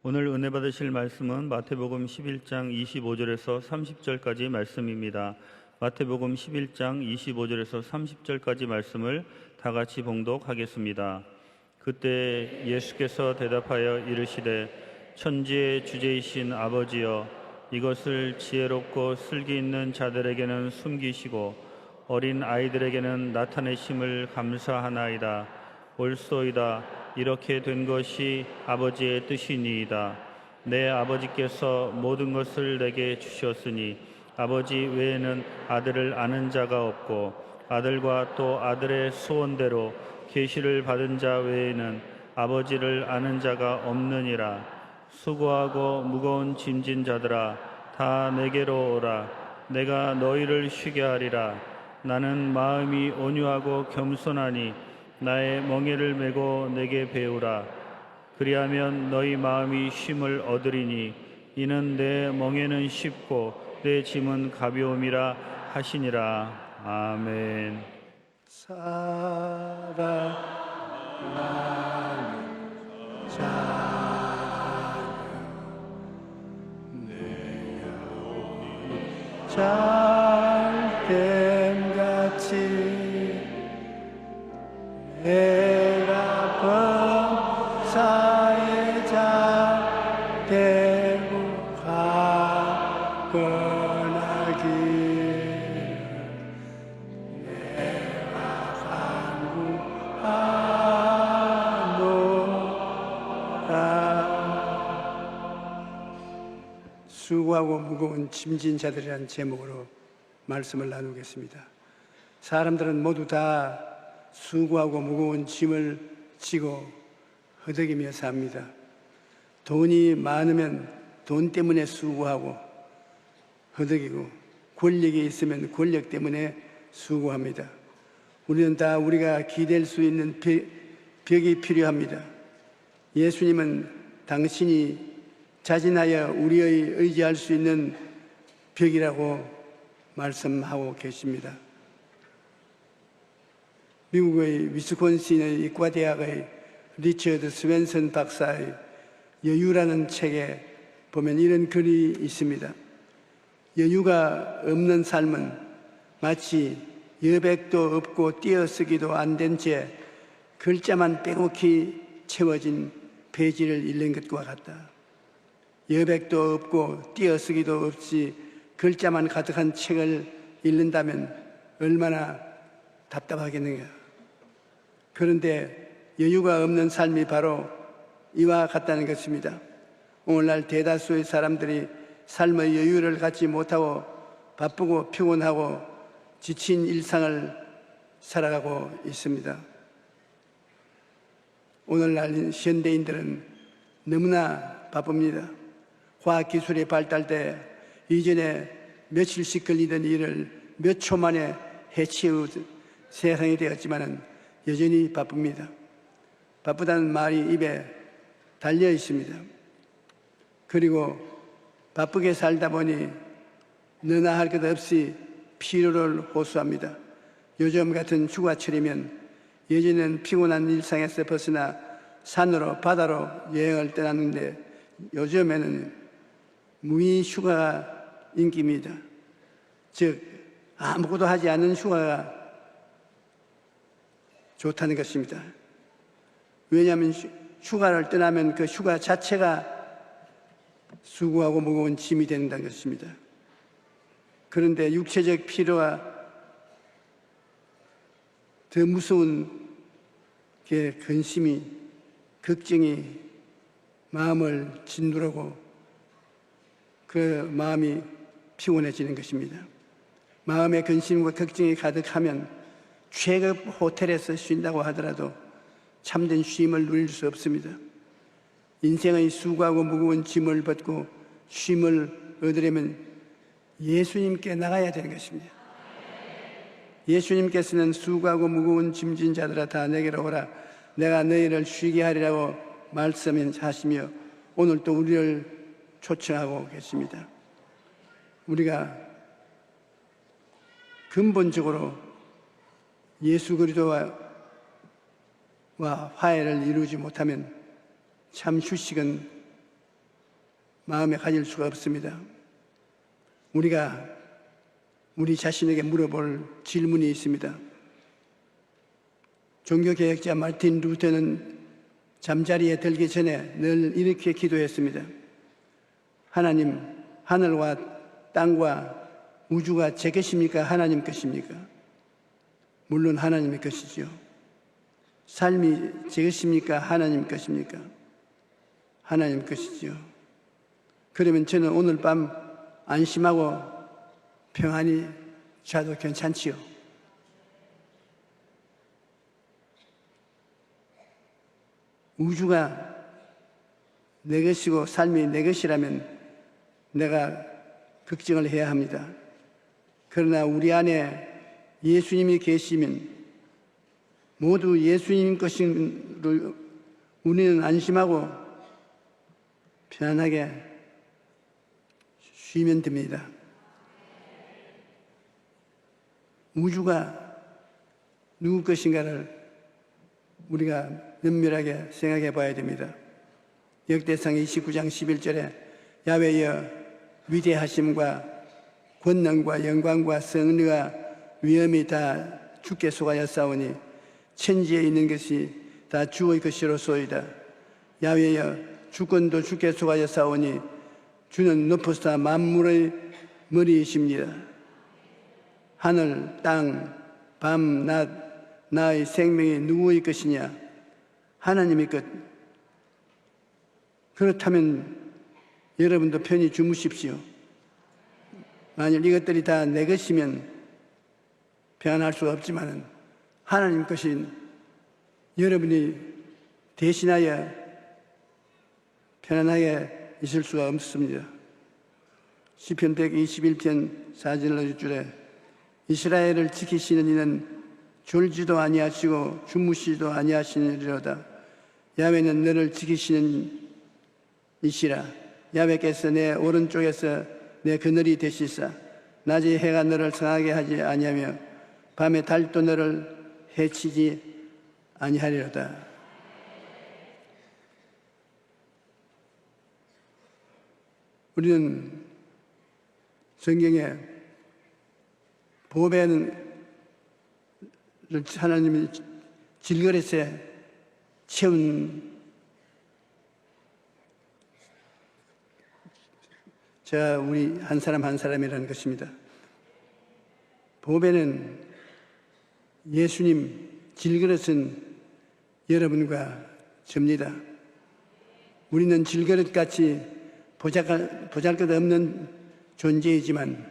오늘 은혜 받으실 말씀은 마태복음 11장 25절에서 30절까지 말씀입니다. 마태복음 11장 25절에서 30절까지 말씀을 다 같이 봉독하겠습니다. 그때 예수께서 대답하여 이르시되 천지의 주제이신 아버지여, 이것을 지혜롭고 슬기 있는 자들에게는 숨기시고 어린 아이들에게는 나타내심을 감사하나이다. 옳소이다. 이렇게 된 것이 아버지의 뜻이니이다. 내 아버지께서 모든 것을 내게 주셨으니 아버지 외에는 아들을 아는 자가 없고 아들과 또 아들의 소원대로 계시를 받은 자 외에는 아버지를 아는 자가 없느니라. 수고하고 무거운 짐진 자들아, 다 내게로 오라. 내가 너희를 쉬게 하리라. 나는 마음이 온유하고 겸손하니 나의 멍에를 메고 내게 배우라. 그리하면 너희 마음이 쉼을 얻으리니 이는 내 멍에는 쉽고 내 짐은 가벼움이라 하시니라. 아멘. 사랑하는 자녀 내 영혼이 잘됨 같이 내가 범사의 자 되고 가거나길 내가 간구하노라. 수고하고 무거운 짐진 자들이라는 제목으로 말씀을 나누겠습니다. 사람들은 모두 다 수고하고 무거운 짐을 지고 허덕이며 삽니다. 돈이 많으면 돈 때문에 수고하고 허덕이고, 권력이 있으면 권력 때문에 수고합니다. 우리는 다 우리가 기댈 수 있는 벽이 필요합니다. 예수님은 당신이 자진하여 우리의 의지할 수 있는 벽이라고 말씀하고 계십니다. 미국의 위스콘신의 이과대학의 리처드 스웬슨 박사의 여유라는 책에 보면 이런 글이 있습니다. 여유가 없는 삶은 마치 여백도 없고 띄어쓰기도 안 된 채 글자만 빼곡히 채워진 페이지를 읽는 것과 같다. 여백도 없고 띄어쓰기도 없이 글자만 가득한 책을 읽는다면 얼마나 답답하겠는가. 그런데 여유가 없는 삶이 바로 이와 같다는 것입니다. 오늘날 대다수의 사람들이 삶의 여유를 갖지 못하고 바쁘고 피곤하고 지친 일상을 살아가고 있습니다. 오늘날 현대인들은 너무나 바쁩니다. 과학기술의 발달 때 이전에 며칠씩 걸리던 일을 몇 초 만에 해치우 세상이 되었지만은 여전히 바쁩니다. 바쁘다는 말이 입에 달려 있습니다. 그리고 바쁘게 살다 보니 너나 할 것 없이 피로를 호소합니다. 요즘 같은 휴가철이면 예전에는 피곤한 일상에서 벗어나 산으로 바다로 여행을 떠났는데 요즘에는 무의 휴가가 인기입니다. 즉 아무것도 하지 않는 휴가가 좋다는 것입니다. 왜냐하면 휴가를 떠나면 그 휴가 자체가 수고하고 무거운 짐이 된다는 것입니다. 그런데 육체적 피로와 더 무서운 게 근심이, 걱정이 마음을 짓누르고 그 마음이 피곤해지는 것입니다. 마음의 근심과 걱정이 가득하면 최급 호텔에서 쉰다고 하더라도 참된 쉼을 누릴 수 없습니다. 인생의 수고하고 무거운 짐을 벗고 쉼을 얻으려면 예수님께 나가야 되는 것입니다. 예수님께서는 수고하고 무거운 짐진 자들아 다 내게로 오라. 내가 너희를 쉬게 하리라고 말씀하시며 오늘 또 우리를 초청하고 계십니다. 우리가 근본적으로 예수 그리스도와 화해를 이루지 못하면 참 휴식은 마음에 가질 수가 없습니다. 우리가 우리 자신에게 물어볼 질문이 있습니다. 종교개혁자 마르틴 루터는 잠자리에 들기 전에 늘 이렇게 기도했습니다. 하나님, 하늘과 땅과 우주가 제 것입니까? 하나님 것입니까? 물론 하나님의 것이죠. 삶이 제 것입니까? 하나님 것입니까? 하나님 것이죠. 그러면 저는 오늘 밤 안심하고 평안히 자도 괜찮지요. 우주가 내 것이고 삶이 내 것이라면 내가 걱정을 해야 합니다. 그러나 우리 안에 예수님이 계시면 모두 예수님 것인 걸 우리는 안심하고 편안하게 쉬면 됩니다. 우주가 누구 것인가를 우리가 면밀하게 생각해 봐야 됩니다. 역대상 29장 11절에 야훼여 위대하심과 권능과 영광과 성리와 위엄이 다 주께 속하였사오니 천지에 있는 것이 다 주의 것이로소이다. 야훼여 주권도 주께 속하였사오니 주는 높으사 만물의 머리이십니다. 하늘, 땅, 밤, 낮, 나의 생명이 누구의 것이냐? 하나님의 것. 그렇다면 여러분도 편히 주무십시오. 만일 이것들이 다 내 것이면 평안할 수가 없지만 하나님 것인 여러분이 대신하여 편안하게 있을 수가 없습니다. 시편 121편 4절 6절에 이스라엘을 지키시는 이는 졸지도 아니하시고 주무시지도 아니하시리로다. 야훼는 너를 지키시는 이시라. 야훼께서 내 오른쪽에서 내 그늘이 되시사 낮에 해가 너를 상하게 하지 아니하며 밤에 달도 너를 해치지 아니하리로다. 우리는 성경에 보배는 하나님이 질그릇에 채운 제가 우리 한 사람 한 사람이라는 것입니다. 보배는 예수님, 질그릇은 여러분과 접니다. 우리는 질그릇같이 보잘것없는 존재이지만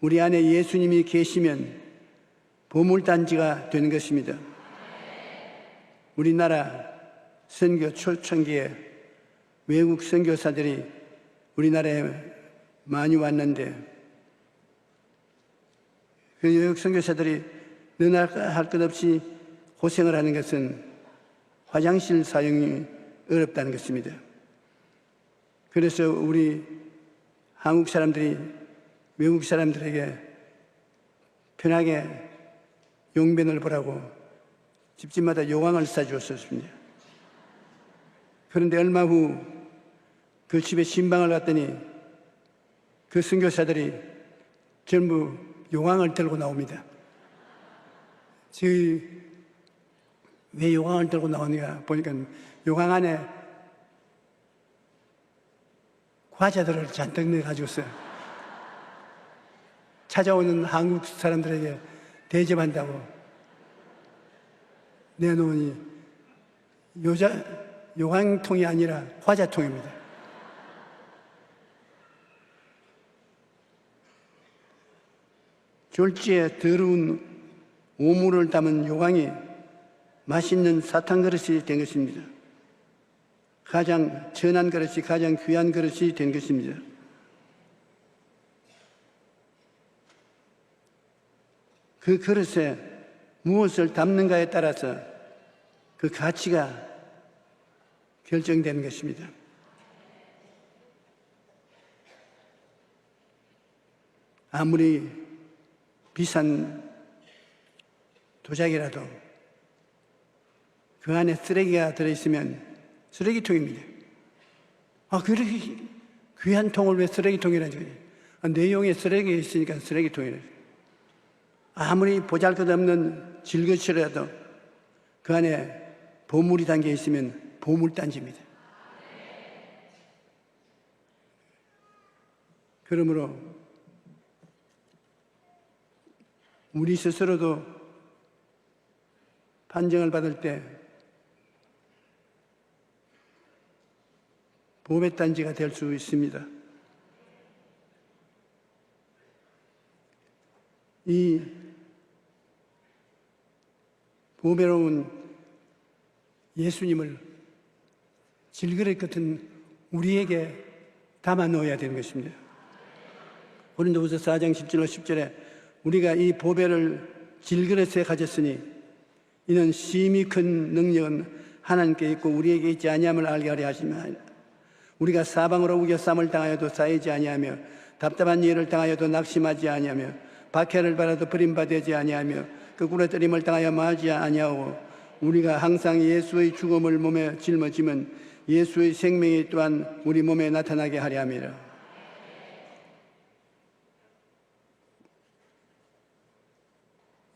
우리 안에 예수님이 계시면 보물단지가 되는 것입니다. 우리나라 선교 초창기에 외국 선교사들이 우리나라에 많이 왔는데 그 외국 선교사들이 너나 할 것 없이 고생을 하는 것은 화장실 사용이 어렵다는 것입니다. 그래서 우리 한국 사람들이 외국 사람들에게 편하게 용변을 보라고 집집마다 요강을 싸주었습니다. 그런데 얼마 후 그 집에 신방을 갔더니 그 선교사들이 전부 요강을 들고 나옵니다. 왜 요강을 들고 나오는가 보니까 요강 안에 과자들을 잔뜩 넣어가지고서 찾아오는 한국 사람들에게 대접한다고 내놓으니 요강통이 아니라 과자통입니다. 졸지에 더러운 오물을 담은 요강이 맛있는 사탕 그릇이 된 것입니다. 가장 천한 그릇이 가장 귀한 그릇이 된 것입니다. 그 그릇에 무엇을 담는가에 따라서 그 가치가 결정되는 것입니다. 아무리 비싼 도자기라도 그 안에 쓰레기가 들어있으면 쓰레기통입니다. 귀한 통을 왜 쓰레기통이라는 거예요? 내용에 쓰레기가 있으니까 쓰레기통이래요. 아무리 보잘것없는 질것이라도 그 안에 보물이 담겨 있으면 보물단지입니다. 그러므로 우리 스스로도 판정을 받을 때 보배단지가 될 수 있습니다. 이 보배로운 예수님을 질그릇 같은 우리에게 담아 넣어야 되는 것입니다. 고린도후서 4장 10절로 10절에 우리가 이 보배를 질그릇에 가졌으니 이는 심히 큰 능력은 하나님께 있고 우리에게 있지 아니함을 알게 하려 하시며 우리가 사방으로 우겨쌈을 당하여도 쌓이지 아니하며 답답한 일을 당하여도 낙심하지 아니하며 박해를 받아도 버림받지 아니하며 거꾸로 때림을 당하여 마지 아니하고 우리가 항상 예수의 죽음을 몸에 짊어지면 예수의 생명이 또한 우리 몸에 나타나게 하려 함이라.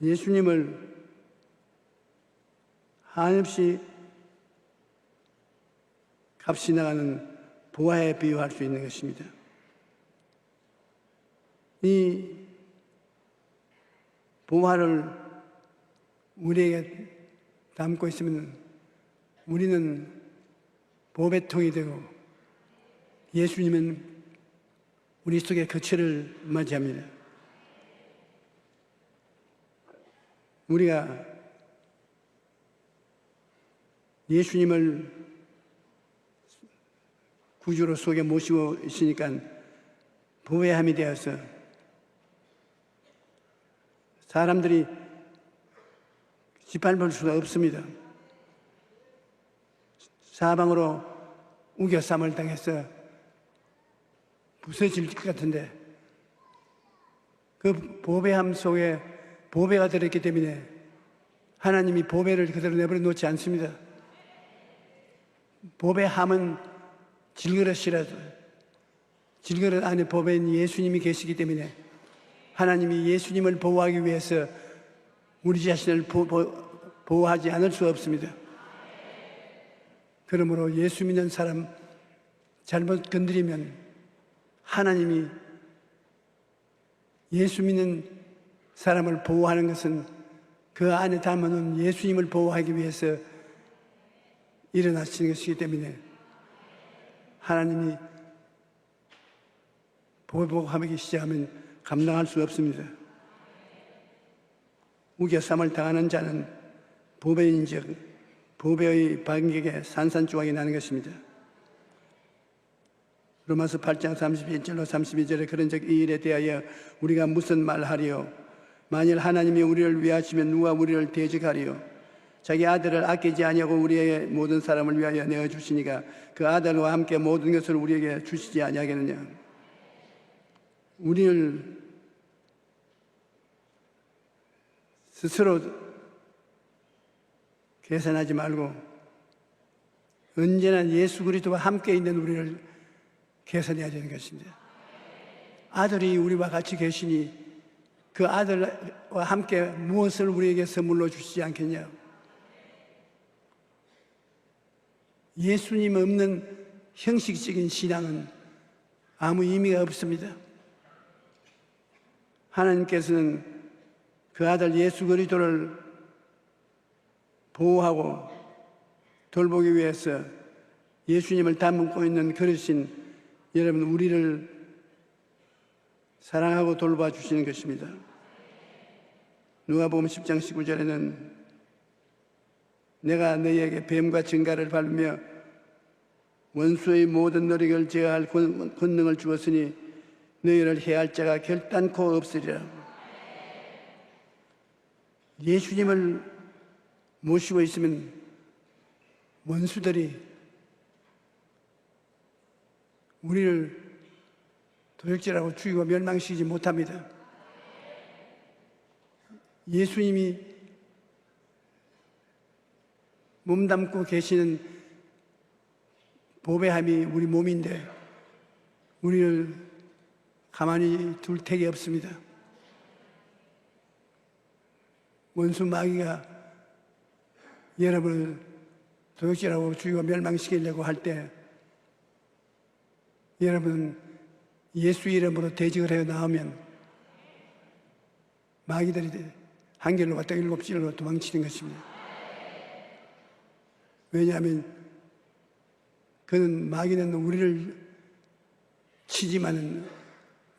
예수님을 한없이 값이 나가는 보화에 비유할 수 있는 것입니다. 이 보화를 우리에게 담고 있으면 우리는 보배통이 되고 예수님은 우리 속에 거처를 맞이합니다. 우리가 예수님을 구주로 속에 모시고 있으니까 보배함이 되어서 사람들이 짓밟을 수가 없습니다. 사방으로 우겨쌈을 당해서 부서질 것 같은데 그 보배함 속에 보배가 들어있기 때문에 하나님이 보배를 그대로 내버려 놓지 않습니다. 보배함은 질그릇이라도 질그릇 안에 보배인 예수님이 계시기 때문에 하나님이 예수님을 보호하기 위해서 우리 자신을 보호하지 않을 수 없습니다. 그러므로 예수 믿는 사람 잘못 건드리면 하나님이 예수 믿는 사람을 보호하는 것은 그 안에 담아놓은 예수님을 보호하기 위해서 일어나시는 것이기 때문에 하나님이 보호하기 시작하면 감당할 수 없습니다. 우겨쌈을 당하는 자는 보배인즉 보배의 반격에 산산조각이 나는 것입니다. 로마서 8장 31절로 32절에 그런즉 이 일에 대하여 우리가 무슨 말하리요? 만일 하나님이 우리를 위하시면 누가 우리를 대적하리요? 자기 아들을 아끼지 아니하고 우리의 모든 사람을 위하여 내어주시니가 그 아들과 함께 모든 것을 우리에게 주시지 아니하겠느냐? 우리를 스스로 계산하지 말고 언제나 예수 그리스도와 함께 있는 우리를 계산해야 되는 것입니다. 아들이 우리와 같이 계시니 그 아들과 함께 무엇을 우리에게 선물로 주시지 않겠냐? 예수님 없는 형식적인 신앙은 아무 의미가 없습니다. 하나님께서는 그 아들 예수 그리스도를 보호하고 돌보기 위해서 예수님을 담고 있는 그릇인 여러분 우리를 사랑하고 돌봐 주시는 것입니다. 누가복음 10장 19절에는 내가 너희에게 뱀과 증가를 밟으며 원수의 모든 노력을 제어할 권능을 주었으니 너희를 해할 자가 결단코 없으리라. 예수님을 모시고 있으면 원수들이 우리를 도적질하고 죽이고 멸망시키지 못합니다. 예수님이 몸담고 계시는 보배함이 우리 몸인데 우리를 가만히 둘 택이 없습니다. 원수 마귀가 여러분을 도둑질하고 죽이고 멸망시키려고 할 때 여러분 예수 이름으로 대적을 해 나오면 마귀들이 한결로 갔다 일곱 질로 도망치는 것입니다. 왜냐하면 그는 마귀는 우리를 치지만은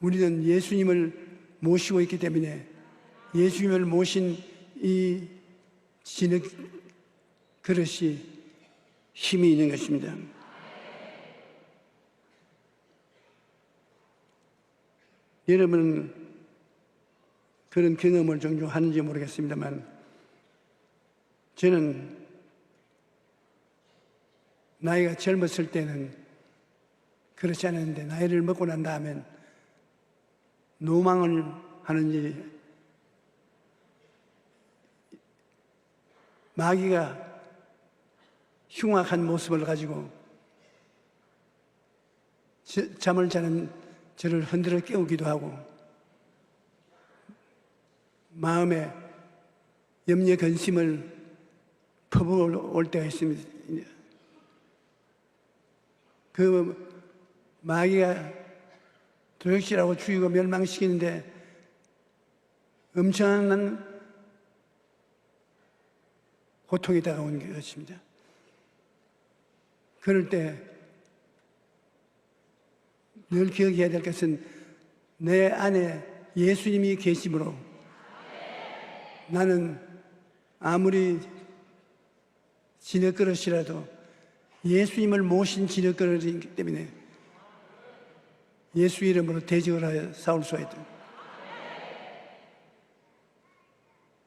우리는 예수님을 모시고 있기 때문에 예수님을 모신 이 진흙 그릇이 힘이 있는 것입니다. 여러분은 그런 경험을 종종 하는지 모르겠습니다만 저는 나이가 젊었을 때는 그렇지 않았는데 나이를 먹고 난 다음엔 노망을 하는지 마귀가 흉악한 모습을 가지고 잠을 자는 저를 흔들어 깨우기도 하고 마음에 염려 근심을 퍼부을 때가 있습니다. 그 마귀가 도둑질하고 죽이고 멸망시키는데 엄청난 고통이 다가오는 것입니다. 그럴 때 늘 기억해야 될 것은 내 안에 예수님이 계심으로 나는 아무리 진흙그릇이라도 예수님을 모신 진흙그릇이기 때문에 예수 이름으로 대적을 하여 싸울 수가 있다.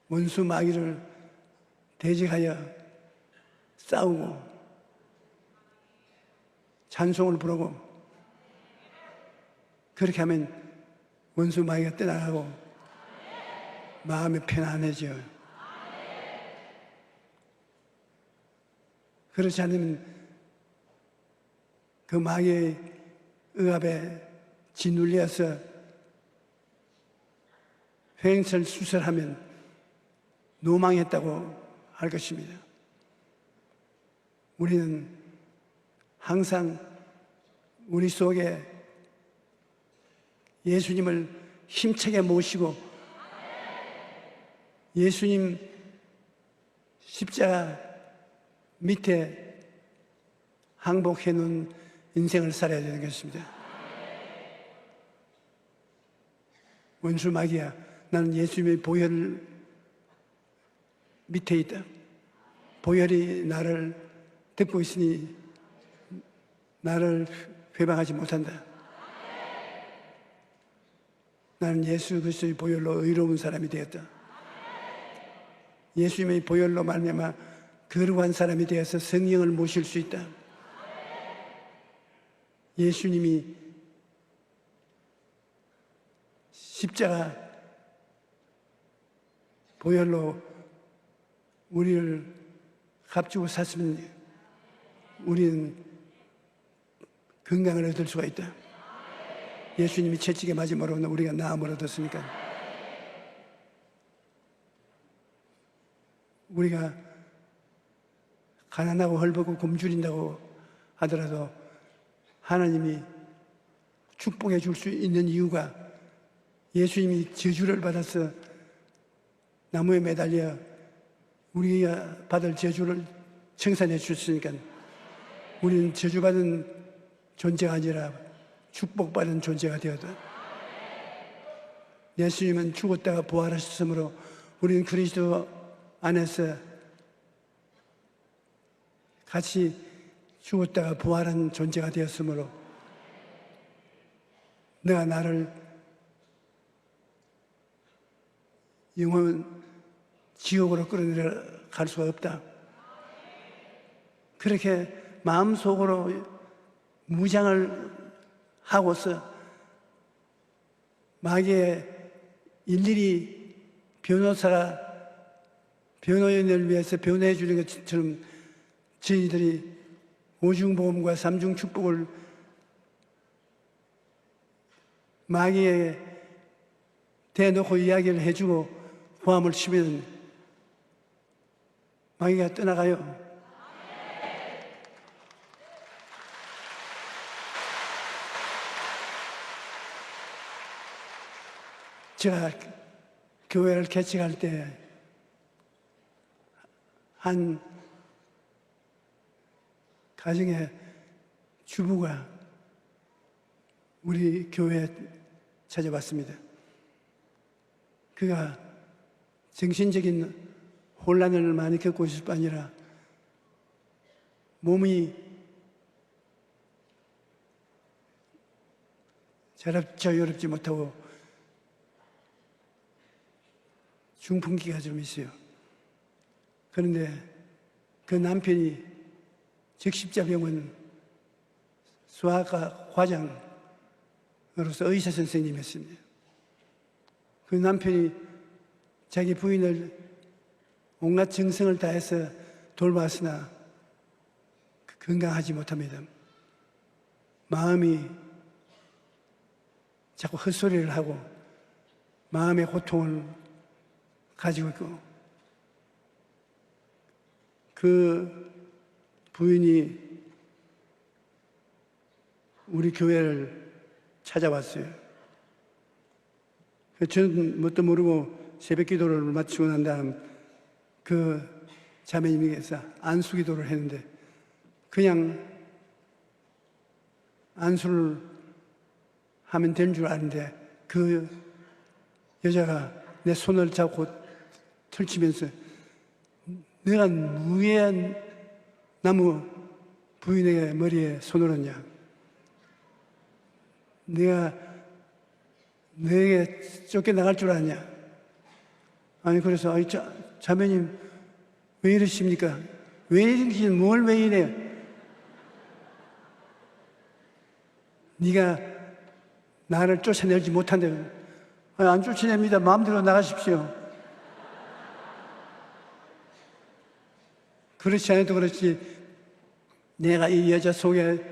원수 마귀를 대적하여 싸우고 찬송을 부르고 그렇게 하면 원수 마귀가 떠나가고 마음이 편안해져요. 그렇지 않으면 그 마귀의 억압에 짓눌려서 횡설수설하면 노망했다고 할 것입니다. 우리는 항상 우리 속에 예수님을 힘차게 모시고 예수님 십자가 밑에 항복해 놓은 인생을 살아야 되는 것입니다. 원수 마귀야, 나는 예수님의 보혈 밑에 있다. 보혈이 나를 듣고 있으니 나를 회방하지 못한다. 나는 예수 그리스도의 보혈로 의로운 사람이 되었다. 예수님의 보혈로 말미암아 거룩한 사람이 되어서 성령을 모실 수 있다. 예수님이 십자가 보혈로 우리를 값주고 샀으면 우리는 건강을 얻을 수가 있다. 예수님이 채찍에 맞음으로 우리가 나음을 얻었으니까 우리가 가난하고 헐벗고 굶주린다고 하더라도 하나님이 축복해 줄 수 있는 이유가 예수님이 저주를 받아서 나무에 매달려 우리가 받을 저주를 청산해 주셨으니까 우리는 저주받은 존재가 아니라 축복받은 존재가 되었다. 예수님은 죽었다가 부활하셨으므로 우리는 그리스도 안에서 같이 죽었다가 부활한 존재가 되었으므로 내가 나를 영원 지옥으로 끌어내려갈 수가 없다. 그렇게 마음속으로 무장을 하고서 마귀의 일일이 변호사가 변호인을 위해서 변호해 주는 것처럼 저희들이 오중보험과 삼중축복을 마귀에게 대놓고 이야기를 해주고 고함을 치면 마귀가 떠나가요. 제가 교회를 개척할 때 한 가정의 주부가 우리 교회에 찾아왔습니다. 그가 정신적인 혼란을 많이 겪고 있을 뿐 아니라 몸이 저렵지 못하고 중풍기가 좀 있어요. 그런데 그 남편이 적십자병원 소아과 과장으로서 의사 선생님이었습니다. 그 남편이 자기 부인을 온갖 정성을 다해서 돌봤으나 건강하지 못합니다. 마음이 자꾸 헛소리를 하고 마음의 고통을 가지고 있고, 그 부인이 우리 교회를 찾아왔어요. 저는 뭣도 모르고 새벽 기도를 마치고 난 다음 그 자매님께서 안수 기도를 했는데 그냥 안수를 하면 되는 줄 아는데 그 여자가 내 손을 잡고 털치면서 내가 무해한 나무 부인의 머리에 손을 얹냐? 내가 너에게 쫓겨나갈 줄 아냐? 아니 그래서 자매님 왜 이러십니까? 왜 이러시는 뭘 왜 이래요? 네가 나를 쫓아내지 못한다. 아니, 안 쫓아냅니다. 마음대로 나가십시오. 그렇지 않아도 그렇지 내가 이 여자 속에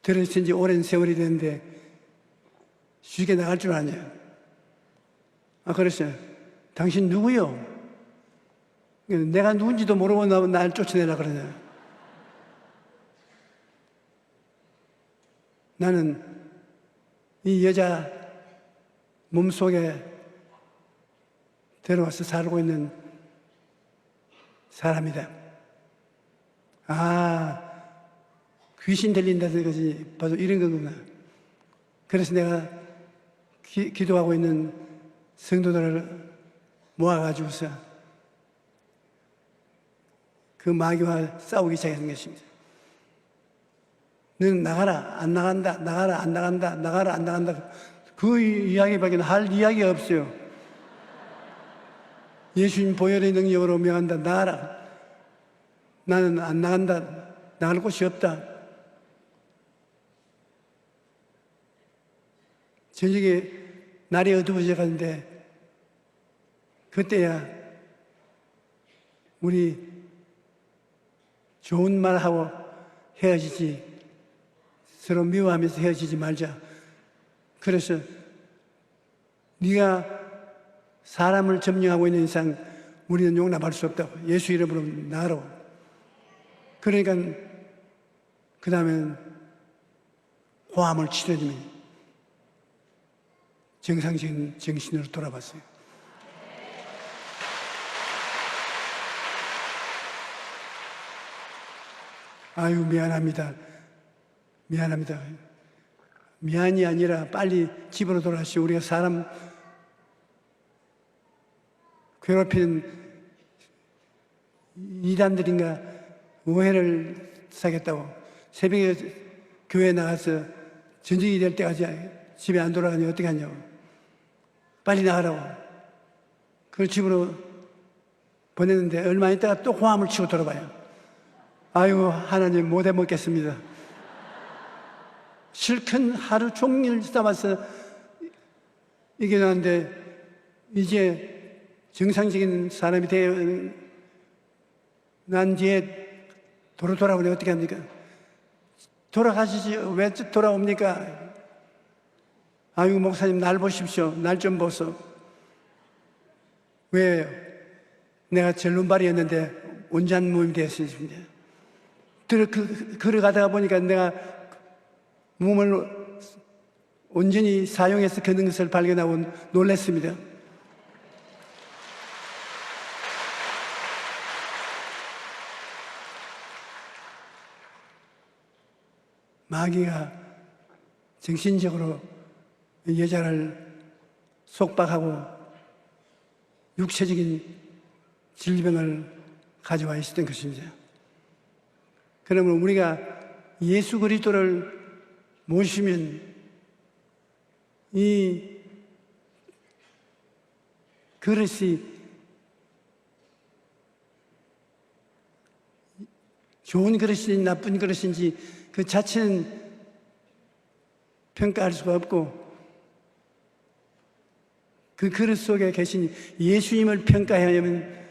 들어있은 지 오랜 세월이 됐는데 쉽게 나갈 줄 아냐? 그랬어요. 당신 누구요? 내가 누군지도 모르고 날 쫓아내라 그러냐? 나는 이 여자 몸속에 들어와서 살고 있는 사람이다. 귀신 들린다는 것이 바로 이런 거구나. 그래서 내가 기도하고 있는 성도들을 모아가지고서 그 마귀와 싸우기 시작한 것입니다. 너는 나가라, 안 나간다, 나가라, 안 나간다, 나가라, 안 나간다. 그 이야기밖에 할 이야기가 없어요. 예수님 보혈의 능력으로 명한다, 나가라. 나는 안 나간다. 나갈 곳이 없다. 저녁에 날이 어두워져 가는데 그때야 우리 좋은 말하고 헤어지지, 서로 미워하면서 헤어지지 말자. 그래서 네가 사람을 점령하고 있는 이상 우리는 용납할 수 없다고. 예수 이름으로 나가라고. 그러니까 그 다음엔 호함을 치러주면 정상적인 정신으로 돌아봤어요. 아유 미안합니다. 미안합니다. 미안이 아니라 빨리 집으로 돌아가시오. 우리가 사람 괴롭히는 이단들인가 오해를 사겠다고 새벽에 교회 나가서 전쟁이 될 때까지 집에 안 돌아가니 어떻게 하냐고. 빨리 나가라고. 그걸 집으로 보냈는데 얼마 있다가 또 호함을 치고 돌아봐요. 아이고 하나님 못 해먹겠습니다. 실컷 하루 종일 싸워서 이겨놨는데 이제 정상적인 사람이 되어 난 뒤에 돌아오니 어떻게 합니까? 돌아가시지 왜 돌아옵니까? 아이고, 목사님, 날 보십시오. 날 좀 보소. 왜 내가 절름발이었는데 온전 몸이 되었습니다. 걸어가다가 보니까 내가 몸을 온전히 사용해서 걷는 것을 발견하고 놀랐습니다. 마귀가 정신적으로 여자를 속박하고 육체적인 질병을 가져와 있었던 것입니다. 그러면 우리가 예수 그리스도를 모시면 이 그릇이 좋은 그릇인지 나쁜 그릇인지 그 자체는 평가할 수가 없고 그 그릇 속에 계신 예수님을 평가해야 하면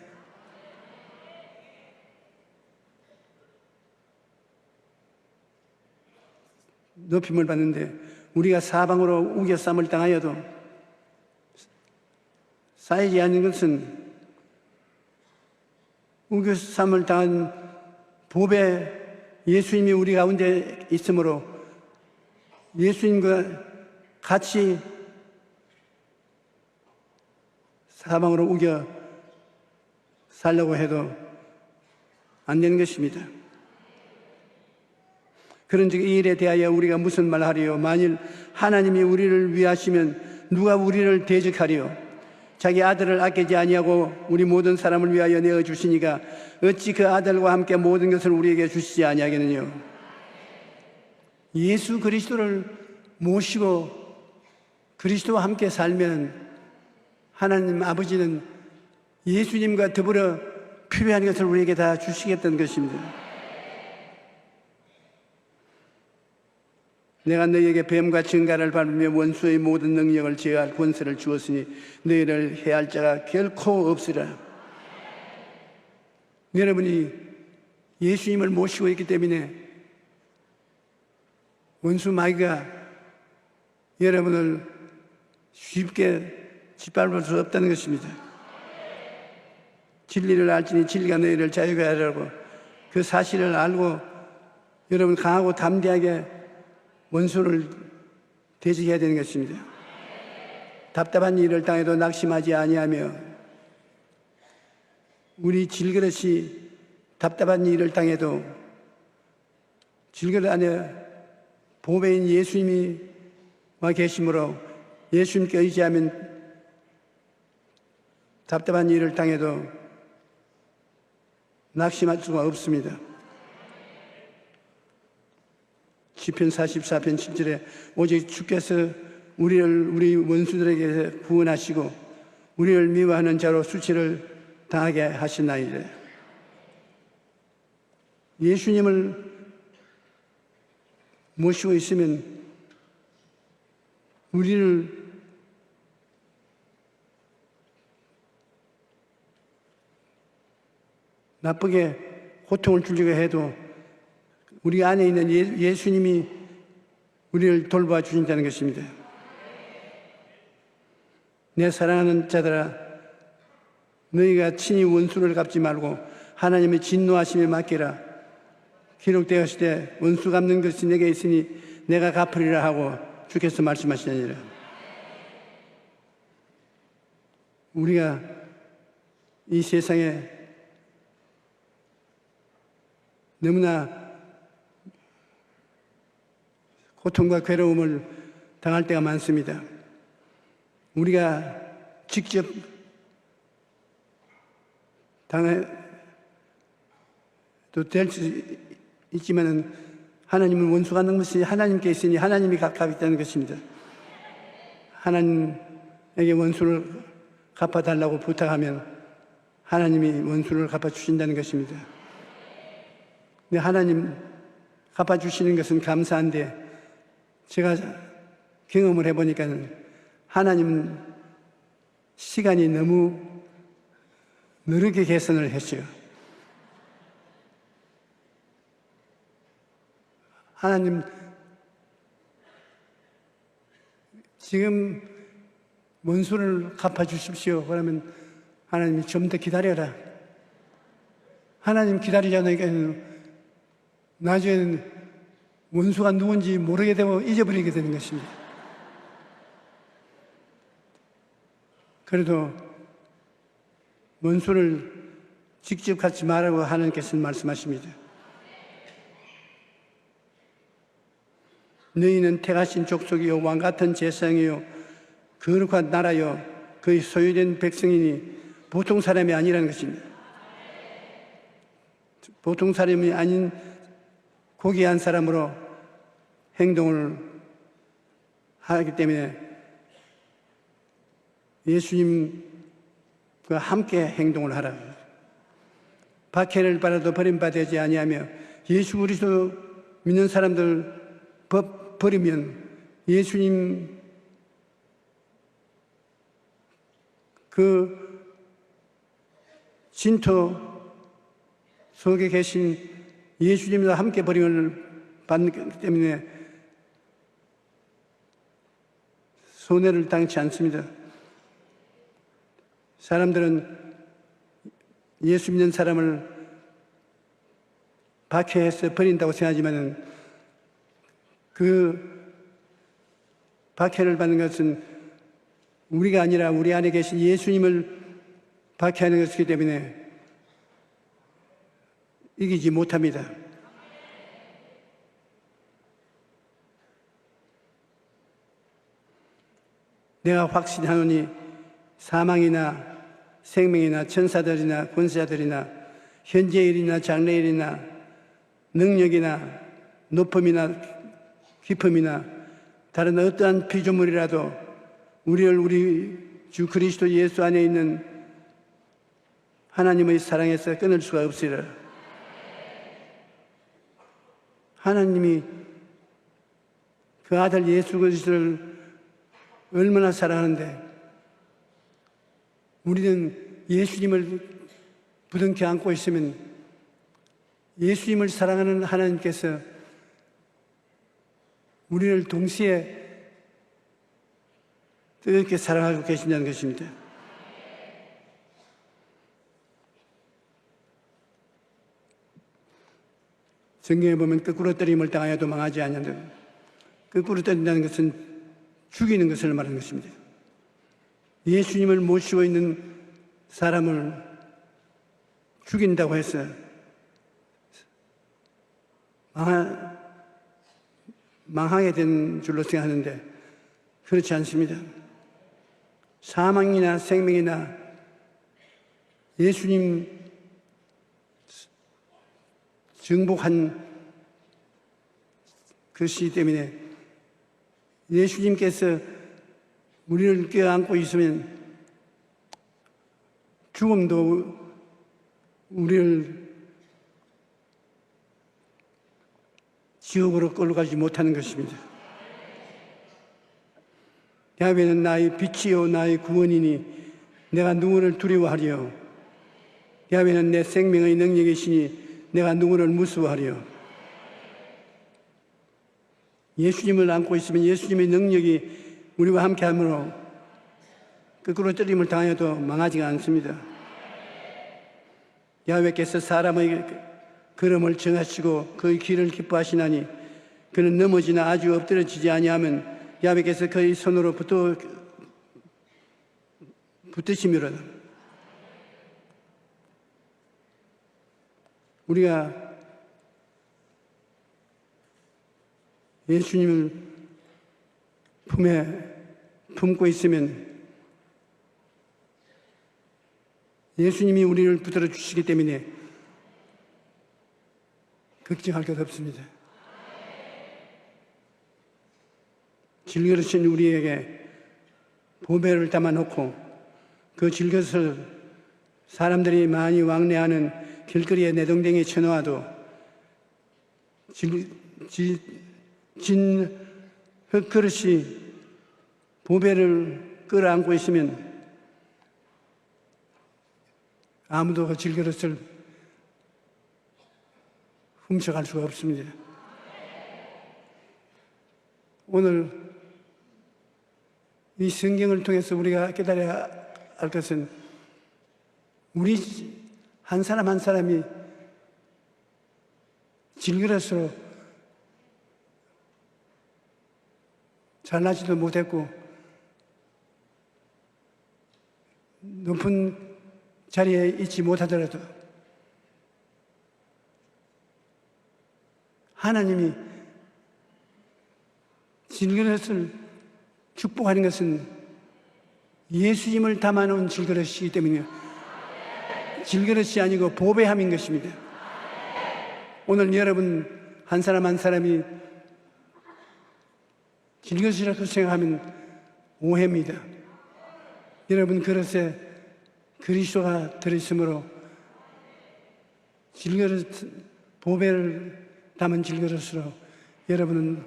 높임을 받는데 우리가 사방으로 우겨쌈을 당하여도 쌓이지 않는 것은 우겨쌈을 당한 보배 예수님이 우리 가운데 있으므로 예수님과 같이 사방으로 우겨 살려고 해도 안 되는 것입니다. 그런즉 이 일에 대하여 우리가 무슨 말하리요? 만일 하나님이 우리를 위하시면 누가 우리를 대적하리요? 자기 아들을 아끼지 아니하고 우리 모든 사람을 위하여 내어 주시니가 어찌 그 아들과 함께 모든 것을 우리에게 주시지 아니하겠느냐? 예수 그리스도를 모시고 그리스도와 함께 살면 하나님 아버지는 예수님과 더불어 필요한 것을 우리에게 다 주시겠다는 것입니다. 내가 너희에게 뱀과 증가를 밟으며 원수의 모든 능력을 제어할 권세를 주었으니 너희를 해할 자가 결코 없으라. 여러분이 예수님을 모시고 있기 때문에 원수 마귀가 여러분을 쉽게 짓밟을 수 없다는 것입니다. 진리를 알지니 진리가 너희를 자유하게 하려고 그 사실을 알고 여러분 강하고 담대하게 원수를 대적해야 되는 것입니다. 답답한 일을 당해도 낙심하지 아니하며 우리 질그릇이 답답한 일을 당해도 질그릇 안에 보배인 예수님이 와 계심으로 예수님께 의지하면 답답한 일을 당해도 낙심할 수가 없습니다. 시편 44편 7절에 오직 주께서 우리 원수들에게 구원하시고 우리를 미워하는 자로 수치를 당하게 하시나이래. 예수님을 모시고 있으면 우리를 나쁘게 고통을 주려고 해도 우리 안에 있는 예수님이 우리를 돌봐 주신다는 것입니다. 내 사랑하는 자들아, 너희가 친히 원수를 갚지 말고 하나님의 진노하심에 맡기라. 기록되었을 때 원수 갚는 것이 내게 있으니 내가 갚으리라 하고 주께서 말씀하시느니라. 우리가 이 세상에 너무나 고통과 괴로움을 당할 때가 많습니다. 우리가 직접 당해도 될 수 있지만은 하나님은 원수 갚는 것이 하나님께 있으니 하나님이 갚아있다는 것입니다. 하나님에게 원수를 갚아달라고 부탁하면 하나님이 원수를 갚아주신다는 것입니다. 근데 하나님 갚아주시는 것은 감사한데 제가 경험을 해보니까 하나님은 시간이 너무 느리게 개선을 했어요. 하나님 지금 원수를 갚아주십시오. 그러면 하나님이 좀 더 기다려라. 하나님 기다리지 않으니까 나중에는 원수가 누군지 모르게 되고 잊어버리게 되는 것입니다. 그래도 원수를 직접 갖지 말라고 하나님께서는 말씀하십니다. 너희는 택하신 족속이요 왕같은 제사장이요 거룩한 나라요 그의 소유된 백성이니 보통 사람이 아니라는 것입니다. 보통 사람이 아닌 고귀한 사람으로 행동을 하기 때문에 예수님과 함께 행동을 하라. 박해를 받아도 버림받지 아니하며 예수 그리스도 믿는 사람들 버리면 예수님 그 진토 속에 계신 예수님과 함께 버림을 받기 때문에 손해를 당치 않습니다. 사람들은 예수 믿는 사람을 박해해서 버린다고 생각하지만 그 박해를 받는 것은 우리가 아니라 우리 안에 계신 예수님을 박해하는 것이기 때문에 이기지 못합니다. 내가 확신하노니 사망이나 생명이나 천사들이나 권세자들이나 현재일이나 장래일이나 능력이나 높음이나 깊음이나 다른 어떠한 피조물이라도 우리 주 그리스도 예수 안에 있는 하나님의 사랑에서 끊을 수가 없으리라. 하나님이 그 아들 예수 그리스도를 얼마나 사랑하는데 우리는 예수님을 부둥켜 안고 있으면 예수님을 사랑하는 하나님께서 우리를 동시에 뜨겁게 사랑하고 계신다는 것입니다. 성경에 보면 거꾸로 때림을 당하여도 망하지 않는다. 거꾸로 때린다는 것은 죽이는 것을 말하는 것입니다. 예수님을 모시고 있는 사람을 죽인다고 해서 망하게 된 줄로 생각하는데 그렇지 않습니다. 사망이나 생명이나 예수님 정복한 것이기 때문에 예수님께서 우리를 껴안고 있으면 죽음도 우리를 지옥으로 끌어가지 못하는 것입니다. 야훼는 나의 빛이요 나의 구원이니 내가 누구를 두려워하리요. 야훼는 내 생명의 능력이시니 내가 누구를 무서워하리요. 예수님을 안고 있으면 예수님의 능력이 우리와 함께하므로 거꾸로 때림을 당해도 망하지가 않습니다. 야훼께서 사람의 걸음을 정하시고 그의 길을 기뻐하시나니 그는 넘어지나 아주 엎드러지지 아니하면 야훼께서 그의 손으로 붙으시미로다. 우리가 예수님을 품에 품고 있으면 예수님이 우리를 붙들어 주시기 때문에 걱정할 것 없습니다. 질그릇은 우리에게 보배를 담아놓고 그 질그릇을 사람들이 많이 왕래하는 길거리에 내동댕이 쳐놓아도 진 흙그릇이 보배를 끌어안고 있으면 아무도 그 질그릇을 훔쳐갈 수가 없습니다. 오늘 이 성경을 통해서 우리가 깨달아야 할 것은 우리 한 사람 한 사람이 질그릇으로 잘나지도 못했고 높은 자리에 있지 못하더라도 하나님이 질그릇을 축복하는 것은 예수님을 담아놓은 질그릇이기 때문에 질그릇이 아니고 보배함인 것입니다. 오늘 여러분 한 사람 한 사람이 질그릇이라고 생각하면 오해입니다. 여러분 그릇에 그리스도가 들어있으므로 질그릇, 보배를 담은 질그릇으로 여러분은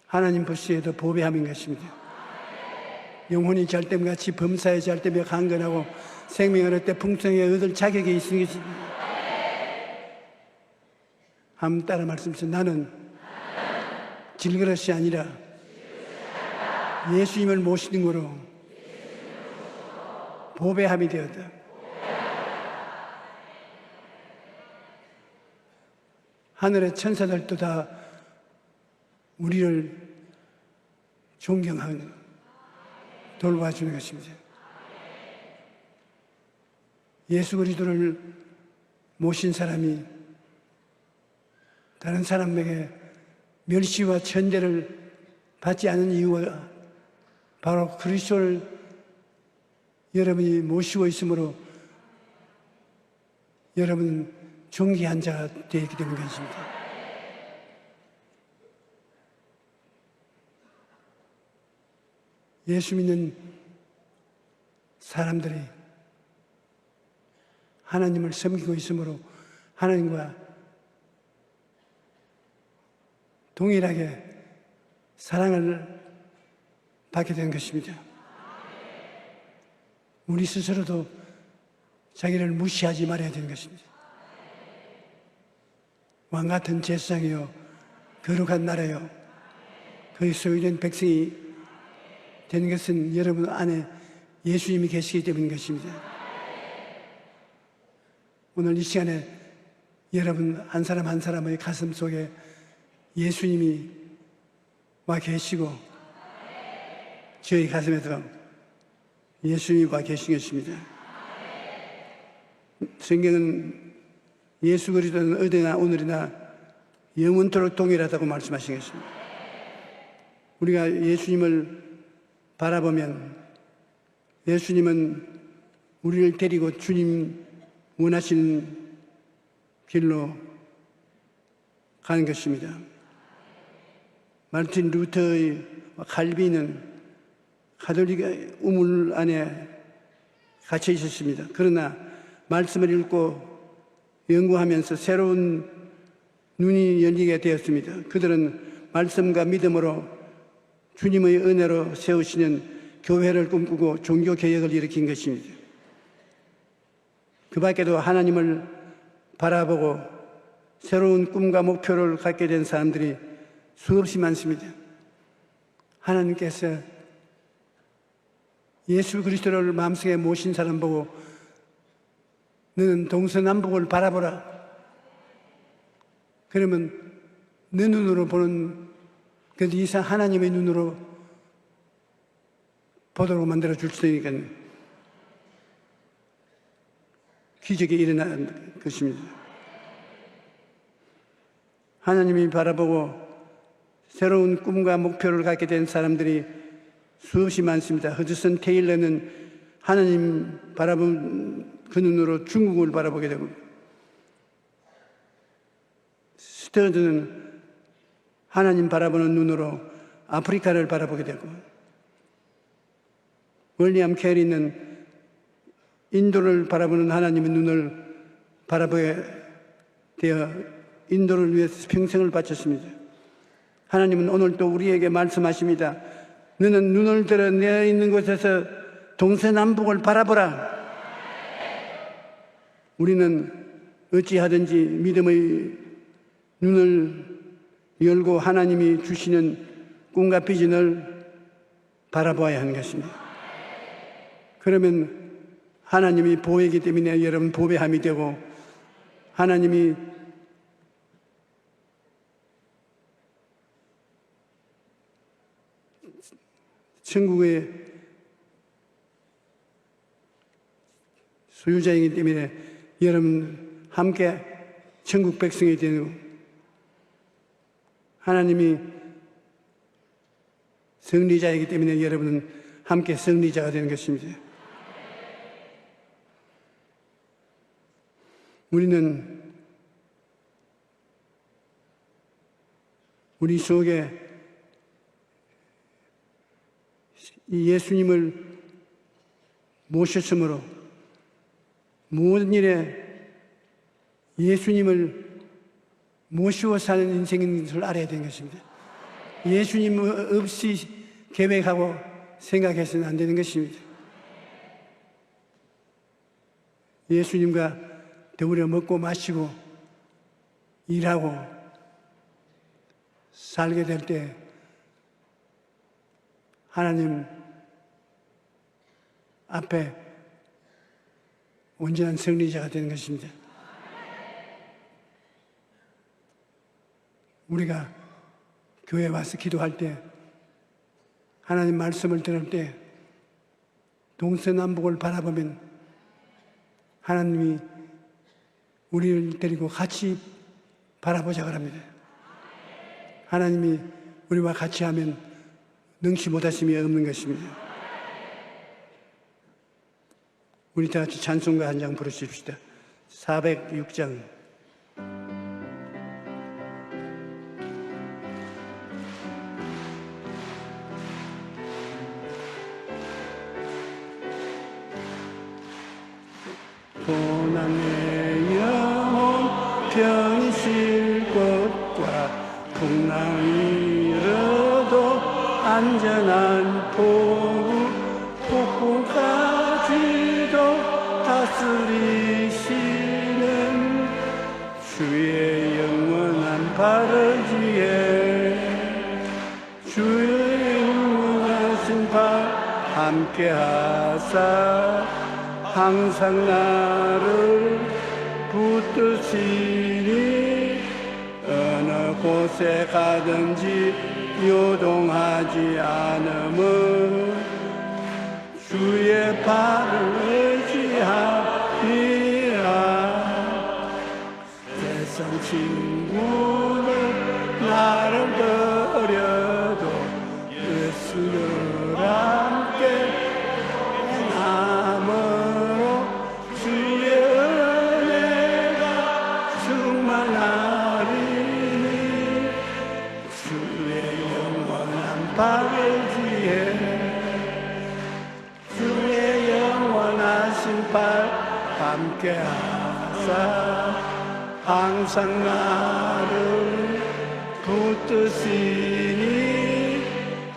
하나님 보시기에도 보배함인 것입니다. 영혼이 잘됨같이 범사에 잘되며 강건하고 생명을 얻되 풍성하게 얻을 자격이 있는 것입니다. 한번 따라 말씀하세요. 나는 질그릇이 아니라 예수님을 모시는 거로 보배함이 되었다. 하늘의 천사들도 다 우리를 존경하고 돌봐주는 것입니다. 예수 그리스도를 모신 사람이 다른 사람에게 멸시와 천대를 받지 않은 이유가 바로 그리스도를 여러분이 모시고 있으므로 여러분은 존귀한 자가 되었기 때문인 것입니다. 예수 믿는 사람들이 하나님을 섬기고 있으므로 하나님과 동일하게 사랑을 받게 된 것입니다. 우리 스스로도 자기를 무시하지 말아야 되는 것입니다. 왕같은 제사장이요 거룩한 나라요 그의 소유된 백성이 되는 것은 여러분 안에 예수님이 계시기 때문인 것입니다. 오늘 이 시간에 여러분 한 사람 한 사람의 가슴 속에 예수님이 와 계시고 저희 가슴에도 예수님이 와 계신 것입니다. 성경은 예수 그리스도는 어디나 오늘이나 영원토록 동일하다고 말씀하신 것입니다. 우리가 예수님을 바라보면 예수님은 우리를 데리고 주님 원하시는 길로 가는 것입니다. 마르틴 루터의 칼빈은 가톨릭 우물 안에 갇혀 있었습니다. 그러나 말씀을 읽고 연구하면서 새로운 눈이 열리게 되었습니다. 그들은 말씀과 믿음으로 주님의 은혜로 세우시는 교회를 꿈꾸고 종교개혁을 일으킨 것입니다. 그 밖에도 하나님을 바라보고 새로운 꿈과 목표를 갖게 된 사람들이 수없이 많습니다. 하나님께서 예수 그리스도를 마음속에 모신 사람 보고 너는 동서남북을 바라보라. 그러면 내 눈으로 보는 그 이상 하나님의 눈으로 보도록 만들어 줄 수 있으니까 기적이 일어나는 것입니다. 하나님이 바라보고 새로운 꿈과 목표를 갖게 된 사람들이 수없이 많습니다. 허드슨 테일러는 하나님 바라본 그 눈으로 중국을 바라보게 되고, 스터드는 하나님 바라보는 눈으로 아프리카를 바라보게 되고, 윌리엄 캐리는 인도를 바라보는 하나님의 눈을 바라보게 되어 인도를 위해서 평생을 바쳤습니다. 하나님은 오늘도 우리에게 말씀하십니다. 너는 눈을 들어 내 있는 곳에서 동서남북을 바라보라. 우리는 어찌하든지 믿음의 눈을 열고 하나님이 주시는 꿈과 비전을 바라보아야 하는 것입니다. 그러면 하나님이 보혜이기 때문에 여러분 보배함이 되고, 하나님이 천국의 소유자이기 때문에 여러분 함께 천국 백성이 되고, 하나님이 승리자이기 때문에 여러분은 함께 승리자가 되는 것입니다. 우리는 우리 속에 이 예수님을 모셨으므로 모든 일에 예수님을 모시고 사는 인생인 것을 알아야 되는 것입니다. 예수님 없이 계획하고 생각해서는 안 되는 것입니다. 예수님과 더불어 먹고 마시고 일하고 살게 될 때 하나님 앞에 온전한 승리자가 되는 것입니다. 우리가 교회에 와서 기도할 때, 하나님 말씀을 들을 때 동서남북을 바라보면 하나님이 우리를 데리고 같이 바라보자 그럽니다. 하나님이 우리와 같이 하면 능치 못하심이 없는 것입니다. 우리 다 같이 찬송가 한 장 부르십시다. 406장. 고난의 영혼 편히 쉴 곳과 풍랑이 일어도 안전한 포구, 폭풍까지도 다스리시는 주의 영원한 바르지에, 주의 영원하신 발 함께하사 항상 나를 붙드시니, 어느 곳에 가든지 요동하지 않음은 주의 발을 의지하리라. 세상 친구는 나를 버려도 예수를 함께 남으로 주의 은혜가 충만하리니, 주의 영원한 발지에 주의 영원하신 발 함께하사 항상 나를 붙드시니,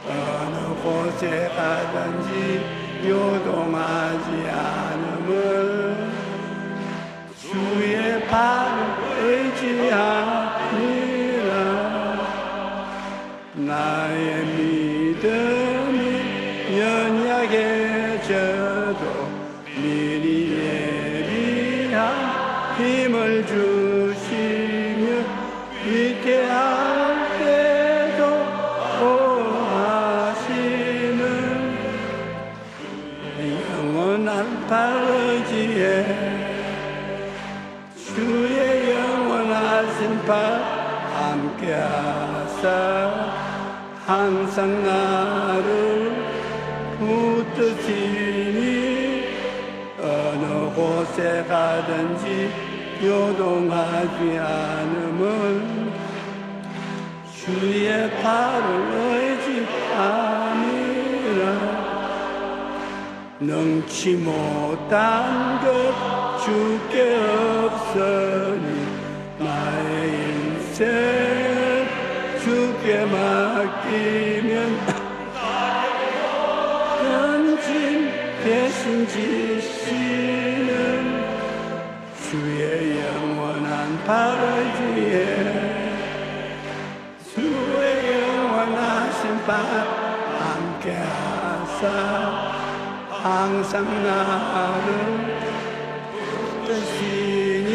어느 곳에 가든지 요동하지 않음을 주의 발을 의지하니라. 나의 믿음이 연약해져도 미리 예비한 힘을 주시며, 위태할 때도 보호하시는 영원한 발지에 주의 영원하신 발 함께하사 항상 나를 붙드시니, 어느 곳에 가든지 요동하지 않음은 주의 발을 의지하니라. 능치 못한 것 주께 없으니, 나의 인생 주께 맡기면 전진 대신 지시는 주의 영원한 발지에, 주의 영원하신 발 함께 하사 항상 나를 뜻이니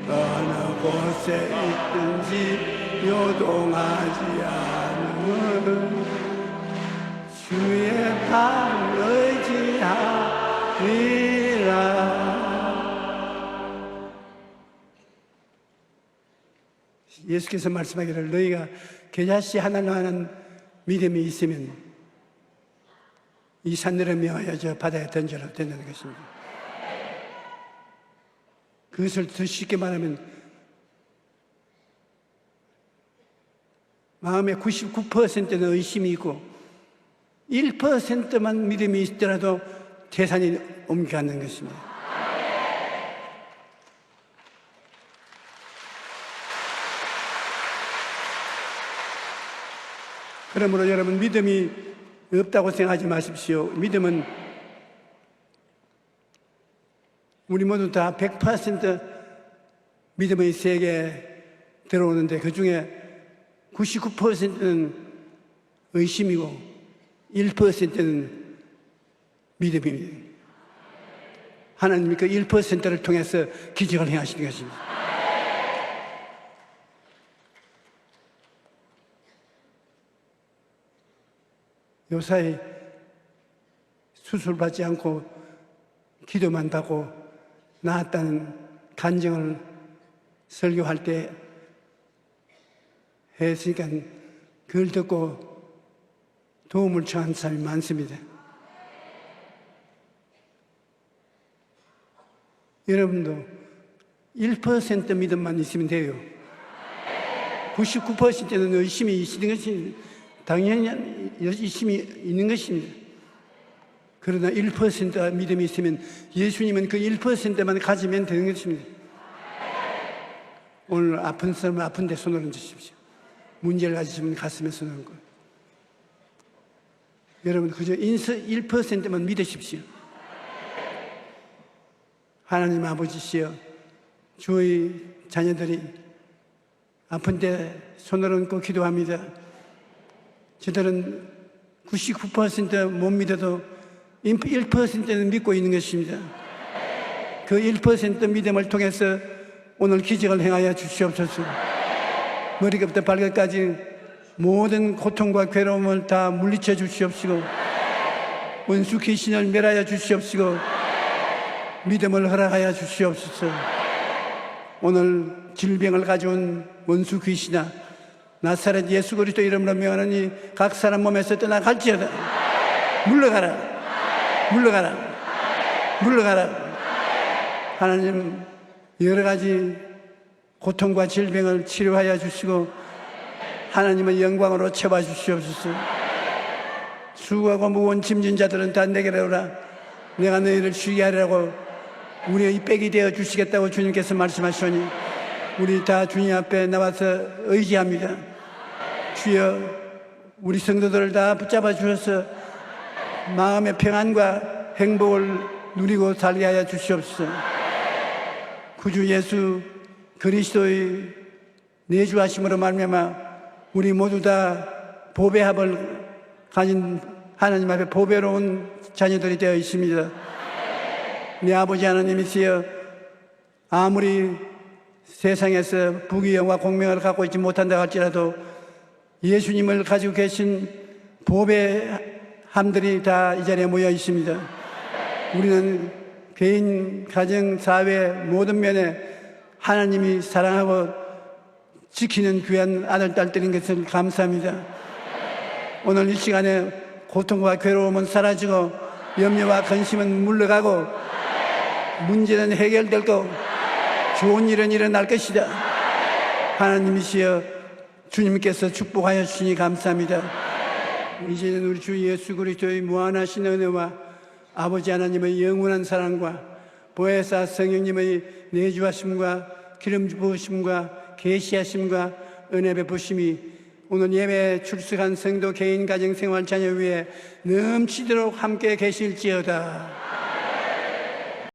어느 곳에 있든지 요동하지 않음은 주의 발 의지하리라. 예수께서 말씀하기를 너희가 겨자씨 하나로 하는 믿음이 있으면 이 산들을 명하여 저 바다에 던져도 된다는 것입니다. 그것을 더 쉽게 말하면 마음의 99%는 의심이 있고 1%만 믿음이 있더라도 태산이 옮겨가는 것입니다. 그러므로 여러분 믿음이 없다고 생각하지 마십시오. 믿음은 우리 모두 다 100% 믿음의 세계에 들어오는데 그 중에 99%는 의심이고 1%는 믿음입니다. 하나님이 그 1%를 통해서 기적을 행하시는 것입니다. 요사이 수술받지 않고 기도만 받고 나았다는 간증을 설교할 때 했으니까 그걸 듣고 도움을 청한 사람이 많습니다. 여러분도 1% 믿음만 있으면 돼요. 99%는 의심이 있는 것이 당연히 의심이 있는 것입니다. 그러나 1% 믿음이 있으면 예수님은 그 1%만 가지면 되는 것입니다. 오늘 아픈 사람은 아픈 데 손을 얹으십시오. 문제를 가지시면 가슴에 손을 얹고. 여러분 그저 1%만 믿으십시오. 하나님 아버지시여, 주의 자녀들이 아픈 데 손을 얹고 기도합니다. 저들은 99%못 믿어도 1%는 믿고 있는 것입니다. 그 1% 믿음을 통해서 오늘 기적을 행하여 주시옵소서. 머리끝부터 발끝까지 모든 고통과 괴로움을 다 물리쳐 주시옵시고 원수 귀신을 멸하여 주시옵시고 믿음을 허락하여 주시옵소서. 오늘 질병을 가져온 원수 귀신아, 나사렛 예수 그리스도 이름으로 명하노니 각 사람 몸에서 떠나갈지어다. 물러가라. 물러가라. 물러가라. 하나님 여러 가지 고통과 질병을 치료하여 주시고 하나님의 영광으로 채워 주시옵소서. 수고하고 무거운 짐진 자들은 다 내게로 오라. 내가 너희를 쉬게 하리라고 우리의 백이 되어 주시겠다고 주님께서 말씀하시오니 우리 다 주님 앞에 나와서 의지합니다. 주여, 우리 성도들을 다 붙잡아 주셔서 마음의 평안과 행복을 누리고 살게 하여 주시옵소서. 구주 예수 그리스도의 내주하심으로 말미암아 우리 모두 다 보배 합을 가진 하나님 앞에 보배로운 자녀들이 되어 있습니다. 내 아버지 하나님이시여, 아무리 세상에서 부귀영화 공명을 갖고 있지 못한다 할지라도 예수님을 가지고 계신 보배함들이 다 이 자리에 모여 있습니다. 우리는 개인, 가정, 사회 모든 면에 하나님이 사랑하고 지키는 귀한 아들, 딸들인 것을 감사합니다. 오늘 이 시간에 고통과 괴로움은 사라지고 염려와 근심은 물러가고 문제는 해결될 거고 좋은 일은 일어날 것이다. 하나님이시여, 주님께서 축복하여 주시니 감사합니다. 이제는 우리 주 예수 그리스도의 무한하신 은혜와 아버지 하나님의 영원한 사랑과 보혜사 성령님의 내주하심과 기름 부으심과 계시하심과 은혜 베푸심이 오늘 예배에 출석한 성도 개인 가정 생활 자녀 위에 넘치도록 함께 계실지어다.